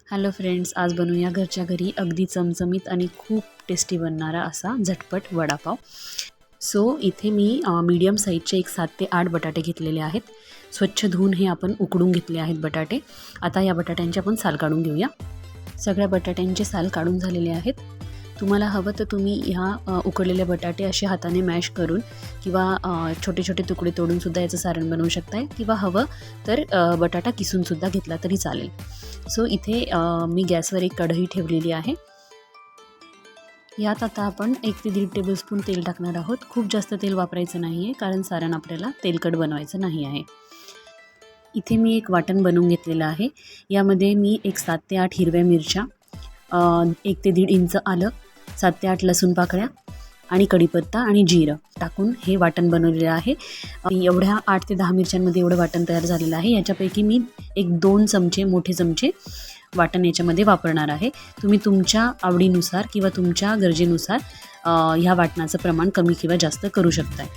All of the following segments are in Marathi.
हॅलो फ्रेंड्स, आज बनवूया घरच्या घरी अगदी चमचमीत आणि खूप टेस्टी बनणारा असा झटपट वडापाव। सो इथे मी मीडियम साईजचे 7 ते 8 बटाटे घेतलेले आहेत। स्वच्छ धुवून हे आपण उकडून घेतले आहेत बटाटे। आता या बटाट्यांचे आपण साल काढून घेऊया। सगळ्या बटाट्यांचे साल काढून झालेले आहेत। तुम्हाला हवं तर तुम्ही ह्या उकडलेले बटाटे असे हाताने मॅश करून किंवा छोटे छोटे तुकडे तोडून सुद्धा याचं सारण बनवू शकताय, किंवा हवं तर बटाटा किसून सुद्धा घेतला तरी चालेल। सो इथे मी गॅसवर एक कढई ठेवलेली आहे। यात आता आपण 1 ते 1.5 टेबलस्पून तेल टाकणार आहोत। खूप जास्त तेल वापरायचं नाही आहे, कारण सारण आपल्याला तेलकट बनवायचं नाही आहे। इथे मी एक वाटण बनवून घेतलेलं आहे। यामध्ये मी 7 ते 8 हिरव्या मिरच्या, 1 ते 1.5 इंच आलं, 7 ते 8 लसूण पाकळ्या आणि कढीपत्ता आणि जिरं टाकून हे वाटण बनवलेलं आहे। एवढ्या 8 ते 10 मिरच्यांमध्ये एवढं वाटण तयार झालेलं आहे। याच्यापैकी मी 1-2 चमचे मोठे चमचे वाटण याच्यामध्ये वापरणार आहे। तुम्ही तुमच्या आवडीनुसार किंवा तुमच्या गरजेनुसार ह्या वाटणाचं प्रमाण कमी किंवा जास्त करू शकताय।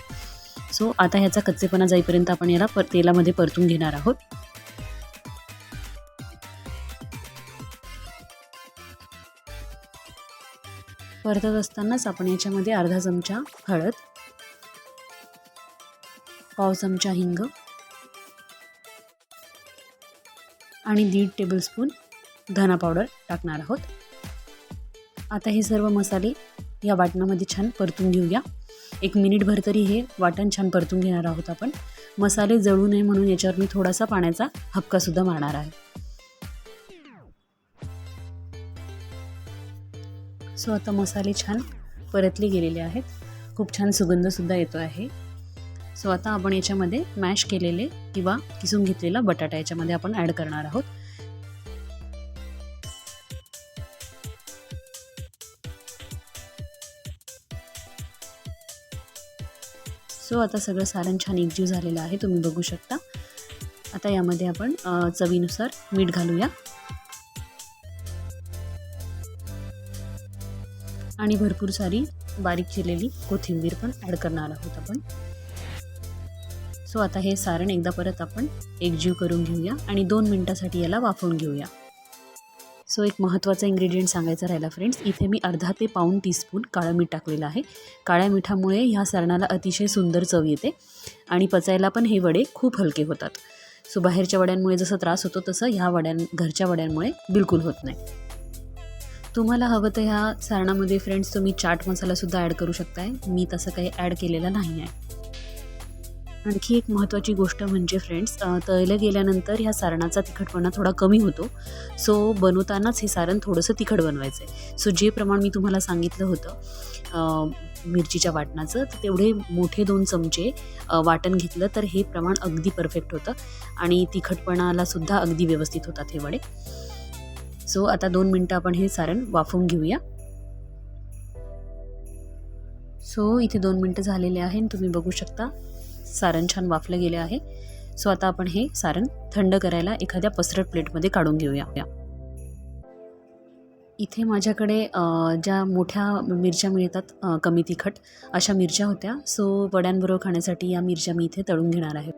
सो आता ह्याचा कच्चेपणा जाईपर्यंत आपण याला तेलामध्ये परतून घेणार आहोत। परतत असतानाच आपण याच्यामध्ये अर्धा चमचा हळद, पाव चमचा हिंग आणि 1.5 टेबलस्पून धना पावडर टाकणार आहोत। आता हे सर्व मसाले या वाटणामध्ये छान परतून घेऊया। 1 मिनिटभर तरी हे वाटण छान परतून घेणार आहोत आपण। मसाले जळू नये म्हणून याच्यावर मी थोडासा पाण्याचा हबका सुद्धा मारणार आहे। सो आता मसाले छान परतले गेलेले आहेत। खूप छान सुगंध सुद्धा येतो आहे। सो आता आपण याच्यामध्ये मॅश केलेले किंवा किसून घेतलेला बटाटा याच्यामध्ये आपण ॲड करणार आहोत। सो आता सगळं सारण छान एकजीव झालेलं आहे, तुम्ही बघू शकता। आता यामध्ये आपण चवीनुसार मीठ घालूया आणि भरपूर सारी बारीक चिरलेली कोथिंबीर पण ॲड करणार आहोत आपण। सो आता हे सारण एकदा परत आपण एकजीव करून घेऊया आणि 2 मिनिटासाठी याला वाफवून घेऊया। सो एक महत्त्वाचा इन्ग्रेडियंट सांगायचा राहिला फ्रेंड्स, इथे मी अर्धा ते पाऊण टीस्पून काळं मीठ टाकलेलं आहे। काळ्या मिठामुळे ह्या सारणाला अतिशय सुंदर चव येते आणि पचायला पण हे वडे खूप हलके होतात। सो बाहेरच्या वड्यांमुळे जसं त्रास होतो तसं ह्या घरच्या वड्यांमुळे बिलकुल होत नाही। तुम्हाला हवं तर ह्या सारणामध्ये फ्रेंड्स तुम्ही चाट मसालासुद्धा ॲड करू शकताय। मी तसं काही ॲड केलेलं नाही आहे। आणखी एक महत्त्वाची गोष्ट म्हणजे फ्रेंड्स, तळलं गेल्यानंतर ह्या सारणाचा तिखटपणा थोडा कमी होतो। सो बनवतानाच हे सारण थोडंसं तिखट बनवायचं आहे। सो जे प्रमाण मी तुम्हाला सांगितलं होतं मिरचीच्या वाटणाचं, तर तेवढे मोठे 2 चमचे वाटण घेतलं तर हे प्रमाण अगदी परफेक्ट होतं आणि तिखटपणाला सुद्धा अगदी व्यवस्थित होतात हे वडे। सो आता 2 मिनटं आपण हे सारण वाफवून घेऊया। सो इथे 2 मिनटं झालेले आहे, तुम्ही बघू शकता सारण छान वाफलं गेलं आहे। सो आता आपण हे सारण थंड करायला एखाद्या पसरट प्लेटमध्ये काढून घेऊया। इथे माझ्याकडे ज्या मोठ्या मिरच्या मिळतात कमी तिखट अशा मिरच्या होत्या। सो वड्यांबरोबर खाण्यासाठी या मिरच्या मी इथे तळून घेणार आहे।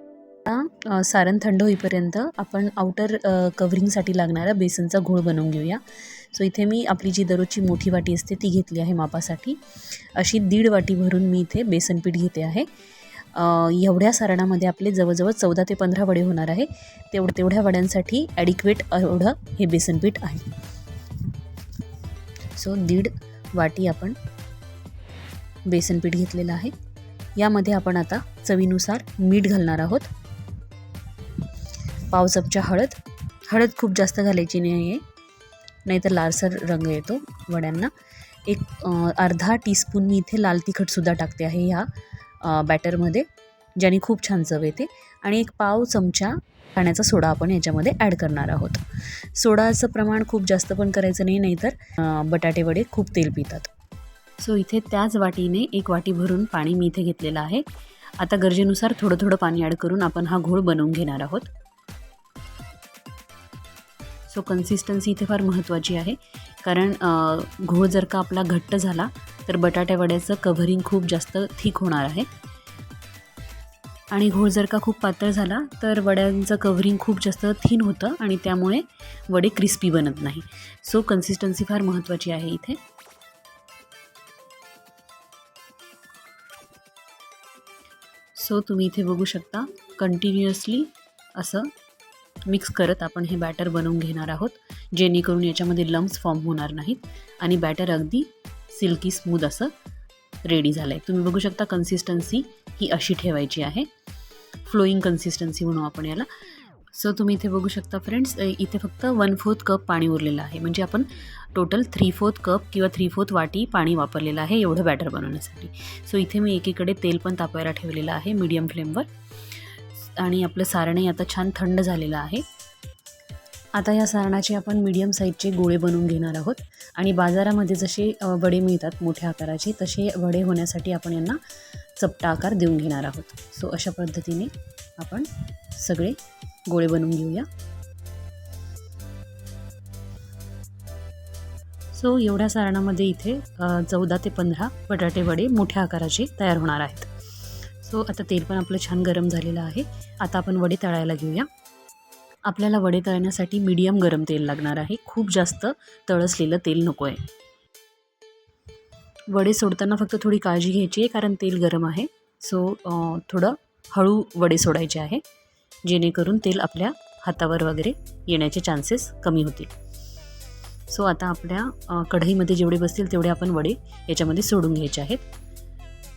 आता सारण थंड होईपर्यंत आपण आउटर कव्हरिंगसाठी लागणारा बेसनचा घोळ बनवून घेऊया। सो इथे मी आपली जी दररोजची मोठी वाटी असते ती घेतली आहे मापासाठी। अशी 1.5 वाटी भरून मी इथे बेसन पीठ घेते आहे। एवढ्या सारणामध्ये आपले जवळजवळ 14 ते 15 वडे होणार आहे। तेवढ्या वड्यांसाठी ॲडिक्वेट एवढं हे बेसन पीठ आहे। सो 1.5 वाटी आपण बेसन पीठ घेतलेलं आहे। यामध्ये आपण आता चवीनुसार मीठ घालणार आहोत, पाव चमचा हळद खूप जास्त घालायची नाही आहे, नाहीतर लालसर रंग येतो वड्यांना। अर्धा टीस्पून मी इथे लाल तिखटसुद्धा टाकते आहे ह्या बॅटरमध्ये, ज्याने खूप छान चव येते। आणि 1 पाव चमचा खाण्याचा सोडा आपण याच्यामध्ये ॲड करणार आहोत। सोडाचं प्रमाण खूप जास्त पण करायचं नाही, नाहीतर बटाटे वडे खूप तेल पितात। सो इथे त्याच वाटीने 1 वाटी भरून पाणी मी इथे घेतलेलं आहे। आता गरजेनुसार थोडं थोडं पाणी ॲड करून आपण हा घोळ बनवून घेणार आहोत। सो कन्सिस्टन्सी इथे फार महत्त्वाची आहे, कारण घोळ जर का आपला घट्ट झाला तर बटाट्या वड्याचं कव्हरिंग खूप जास्त थिक होणार आहे। आणि घोळ जर का खूप पातळ झाला तर वड्यांचं कव्हरिंग खूप जास्त थिन होतं आणि त्यामुळे वडे क्रिस्पी बनत नाही. सो कन्सिस्टन्सी फार महत्त्वाची आहे इथे. सो तुम्ही इथे बघू शकता कंटिन्युअसली असं मिक्स करत आपण हे बॅटर बनवून घेणार आहोत, जेणेकरून याच्यामध्ये लम्प्स फॉर्म होणार नाहीत आणि बॅटर अगदी सिल्की स्मूथ असं रेडी झालं आहे. तुम्ही बघू शकता कन्सिस्टन्सी ही अशी ठेवायची आहे, फ्लोईंग कन्सिस्टन्सी म्हणू आपण याला. सो तुम्ही इथे बघू शकता फ्रेंड्स, इथे फक्त 1/4 कप पाणी उरलेलं आहे, म्हणजे आपण टोटल 3/4 कप किंवा 3/4 वाटी पाणी वापरलेलं आहे एवढं बॅटर बनवण्यासाठी. सो इथे मी एकीकडे तेल पण तापायला ठेवलेलं आहे मीडियम फ्लेमवर आणि आपलं सारणही आता छान थंड झालेलं आहे. आता या सारणाचे आपण मीडियम साईजचे गोळे बनवून घेणार आहोत आणि बाजारामध्ये जसे वडे मिळतात मोठ्या आकाराचे तसे वडे होण्यासाठी आपण यांना चपटा आकार देऊन घेणार आहोत. सो अशा पद्धतीने आपण सगळे गोळे बनवून घेऊया. सो एवढ्या सारणामध्ये इथे 14 ते 15 बटाटे वडे मोठ्या आकाराचे तयार होणार आहेत. सो आता तेल पण आपलं छान गरम झालेलं आहे. आता आपण वडे तळायला घेऊया. आपल्याला वडे तळण्यासाठी मीडियम गरम तेल लागणार आहे, खूप जास्त तळसलेलं तेल नको आहे. वडे सोडताना फक्त थोडी काळजी घ्यायची आहे कारण तेल गरम आहे. सो थोडं हळू वडे सोडायचे आहे, जेणेकरून तेल आपल्या हातावर वगैरे येण्याचे चान्सेस कमी होतील. सो आता आपल्या कढईमध्ये जेवढे बसतील तेवढे आपण वडे याच्यामध्ये सोडून घ्यायचे आहेत.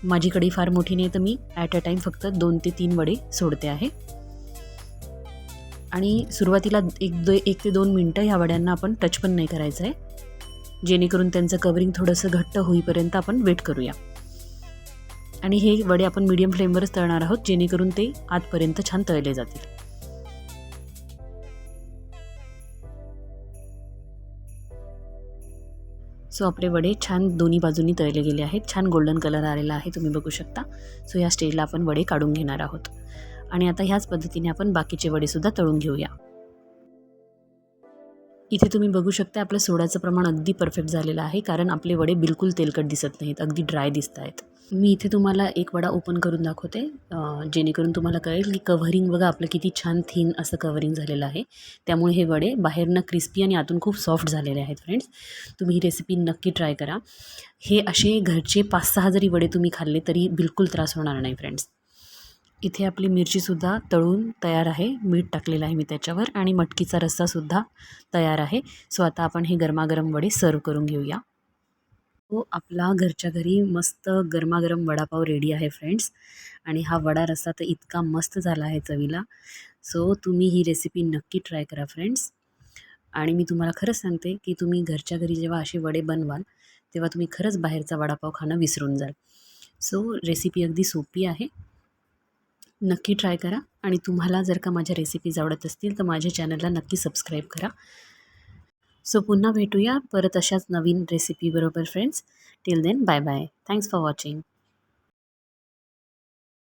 माझी कढई फार मोठी नाही तर मी ॲट अ टाईम फक्त 2 ते 3 वडे सोडते आहे. आणि सुरुवातीला 1 ते 2 मिनटं ह्या वड्यांना आपण टच पण नाही करायचं आहे, जेणेकरून त्यांचं कवरिंग थोडंसं घट्ट होईपर्यंत आपण वेट करूया. आणि हे वडे आपण मीडियम फ्लेमवरच तळणार आहोत, जेणेकरून ते आतपर्यंत छान तळले जातील. सो आपले वडे छान दोन्ही बाजूंनी तळले गेले आहेत, छान गोल्डन कलर आलेला आहे तुम्ही बघू शकता. सो या स्टेजला आपण वडे काढून घेणार आहोत आणि आता ह्याच पद्धतीने आपण बाकीचे वडेसुद्धा तळून घेऊया. इथे तुम्ही बघू शकता आपलं सोड्याचं प्रमाण अगदी परफेक्ट झालेलं आहे, कारण आपले वडे बिलकुल तेलकट दिसत नाहीत, अगदी ड्राय दिसत आहेत. मी इथे तुम्हाला एक वडा ओपन करून दाखवते, जेणेकरून तुम्हाला कळेल की कव्हरिंग बघा आपलं किती छान थिन असं कव्हरिंग झालेलं आहे. त्यामुळे हे वडे बाहेरनं क्रिस्पी आणि आतून खूप सॉफ्ट झालेले आहेत. फ्रेंड्स, तुम्ही ही रेसिपी नक्की ट्राय करा. हे असे घरचे 5-6 जरी वडे तुम्ही खाल्ले तरी बिलकुल त्रास होणार नाही. फ्रेंड्स, इथे आपली मिरचीसुद्धा तळून तयार आहे, मीठ टाकलेलं आहे मी त्याच्यावर आणि मटकीचा रस्सासुद्धा तयार आहे. सो आता आपण हे गरमागरम वडे सर्व करून घेऊया. तो आपला घरच्या घरी मस्त गरमागरम वडापाव रेडी आहे फ्रेंड्स. आणि हा वडा रस्सा तर इतका मस्त झाला आहे चवीला. सो तुम्ही ही रेसिपी नक्की ट्राय करा फ्रेंड्स. आणि मी तुम्हाला खरंच सांगते की तुम्ही घरच्या घरी जेव्हा असे वडे बनवाल तेव्हा तुम्ही खरंच बाहेरचा वडापाव खाणं विसरून जाल. सो रेसिपी अगदी सोपी आहे, नक्की ट्राय करा. आणि तुम्हाला जर का माझ्या रेसिपीज आवडत असतील तर माझ्या चॅनलला नक्की सबस्क्राईब करा. सो पुन्हा भेटूया परत अशाच नवीन रेसिपीबरोबर friends. Till then bye bye. Thanks for watching.